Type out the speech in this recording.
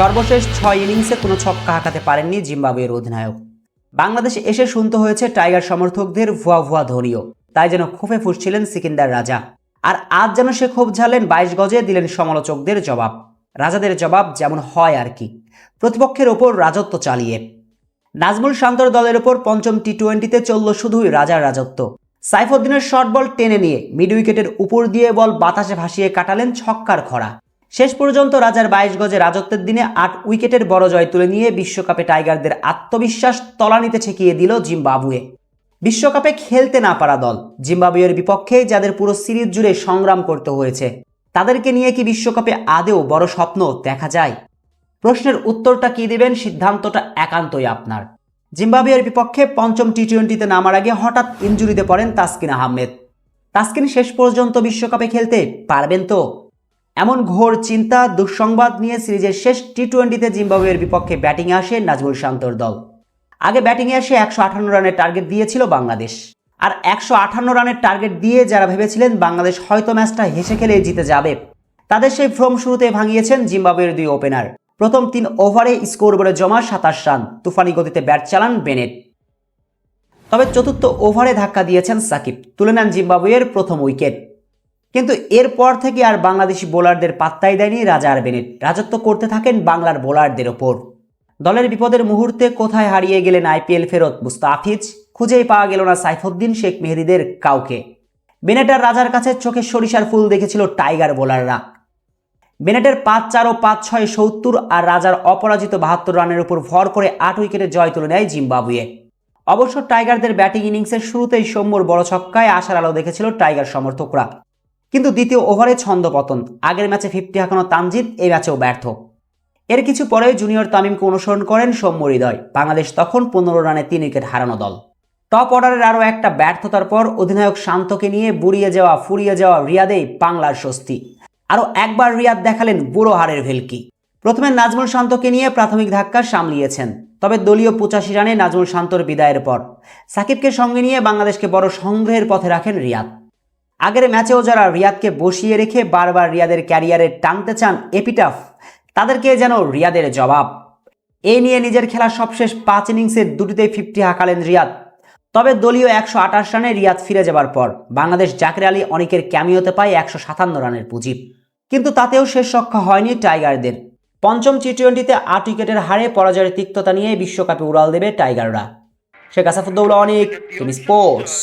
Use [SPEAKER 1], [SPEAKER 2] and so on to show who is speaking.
[SPEAKER 1] সর্বশেষ 6 ইনিংসে কোনো ছক্কা হাঁকাতে পারেননি জিম্বাবুয়ের অধিনায়ক। বাংলাদেশে এসে শুনতে হয়েছে টাইগার সমর্থকদের ভুয়া ভুয়া ধ্বনিও, তাই যেন ক্ষোভে ফুঁসছিলেন সিকিন্দার রাজা। আর আজ যেন সে ক্ষোভ ঝাড়লেন 22 গজে, দিলেন সমালোচকদের জবাব। রাজাদের জবাব যেমন হয় আর কি, প্রতিপক্ষের ওপর রাজত্ব চালিয়ে। নাজমুল শান্তর দলের ওপর পঞ্চম টি-20তে চলল শুধুই রাজার রাজত্ব। সাইফুদ্দিনের শর্ট বল টেনে নিয়ে মিড উইকেটের উপর দিয়ে বল বাতাসে ভাসিয়ে কাটালেন ছক্কার খরা। শেষ পর্যন্ত রাজার 22 গজে রাজত্বের দিনে 8 উইকেটের বড় জয় তুলে নিয়ে বিশ্বকাপে টাইগারদের আত্মবিশ্বাস তলানিতে ঠেকিয়ে দিল জিম্বাবুয়ে। বিশ্বকাপে খেলতে না পারা দল জিম্বাবুয়ের বিপক্ষে, যাদের পুরো সিরিজ জুড়ে সংগ্রাম করতে হয়েছে, তাদেরকে নিয়ে কি বিশ্বকাপে আদেও বড় স্বপ্ন দেখা যায়? প্রশ্নের উত্তরটা কি দিবেন, সিদ্ধান্তটা একান্তই আপনার। জিম্বাবুয়ের বিপক্ষে পঞ্চম টি-20তে নামার আগে হঠাৎ ইনজুরিতে পড়েন তাসকিন আহমেদ। তাসকিন শেষ পর্যন্ত বিশ্বকাপে খেলতে পারবেন তো? এমন ঘোর চিন্তা দুঃসংবাদ নিয়ে সিরিজের শেষ টি-20তে জিম্বাবুয়ের বিপক্ষে ব্যাটিংয়ে আসে নাজমুল শান্তর দল। আগে ব্যাটিংয়ে এসে 158 রানের টার্গেট দিয়েছিল বাংলাদেশ। আর 158 রানের টার্গেট দিয়ে যারা ভেবেছিলেন বাংলাদেশ হয়তো ম্যাচটা হেসে খেলে জিতে যাবে, তাদের সেই ভ্রম শুরুতে ভাঙিয়েছেন জিম্বাবুয়ের 2 ওপেনার। প্রথম 3 ওভারে স্কোরবোর্ডে জমা 27 রান, তুফানি গতিতে ব্যাট চালান বেনেট। তবে চতুর্থ ওভারে ধাক্কা দিয়েছেন সাকিব, তুলে নেন জিম্বাবুয়ের প্রথম উইকেট। কিন্তু এরপর থেকে আর বাংলাদেশি বোলারদের পাত্তাই দেয়নি রাজা আর বেনেট, রাজত্ব করতে থাকেন বাংলার বোলারদের ওপর। দলের বিপদের মুহূর্তে কোথায় হারিয়ে গেলেন আইপিএল ফেরত মুস্তাফিজ, খুঁজেই পাওয়া গেল না সাইফুদ্দিন, শেখ মেহেদীদের কাউকে। বেনেট আর রাজার কাছে চোখে সরিষার ফুল দেখেছিল টাইগার বোলাররা। বেনেটের 5-4 ও 5-6 70 আর রাজার অপরাজিত 72 রানের উপর ভর করে 8 উইকেটে জয় তুলে নেয় জিম্বাবুয়ে। অবশ্য টাইগারদের ব্যাটিং ইনিংসের শুরুতেই সৌম্যর বড় ছক্কায় আশার আলো দেখেছিল টাইগার সমর্থকরা। কিন্তু দ্বিতীয় ওভারে ছন্দপতন, আগের ম্যাচে 50 হাঁকানো তামজিদ এই ম্যাচেও ব্যর্থ। এর কিছু পরে জুনিয়র তামিমকে অনুসরণ করেন সৌম্য হৃদয়। বাংলাদেশ তখন 15 রানে 3 উইকেট হারানো দল। টপ অর্ডারের আরও একটা ব্যর্থতার পর অধিনায়ক শান্তকে নিয়ে ফুরিয়ে যাওয়া রিয়াদেই বাংলার স্বস্তি। আরও একবার রিয়াদ দেখালেন বুড়ো হাড়ের ভেলকি। প্রথমে নাজমুল শান্তকে নিয়ে প্রাথমিক ধাক্কা সামলিয়েছেন, তবে দলীয় 85 রানে নাজমুল শান্তর বিদায়ের পর সাকিবকে সঙ্গে নিয়ে বাংলাদেশকে বড় সংগ্রহের পথে রাখেন রিয়াদ। আগের ম্যাচেও যারা রিয়াদকে বসিয়ে রেখে বারবার রিয়াদের ক্যারিয়ারে টানতে চান এপিটাফ, তাদেরকে যেন রিয়াদের জবাব। এ নিয়ে নিজের খেলা সবশেষ 5 ইনিংসের 2টিতেই 50 হাঁকালেন রিয়াদ। তবে দলীয় 128 রানে রিয়াদ ফিরে যাবার পর বাংলাদেশ জাকের আলী অনেকের ক্যামিওতে পায় 157 রানের পুঁজি। কিন্তু তাতেও শেষ রক্ষা হয়নি টাইগারদের। পঞ্চম টি-20তে 8 উইকেটের হারে পরাজয়ের তিক্ততা নিয়ে বিশ্বকাপে উড়াল দেবে টাইগাররা। শেখ আসাদুদ্দৌলা অনেক, স্পোর্টস।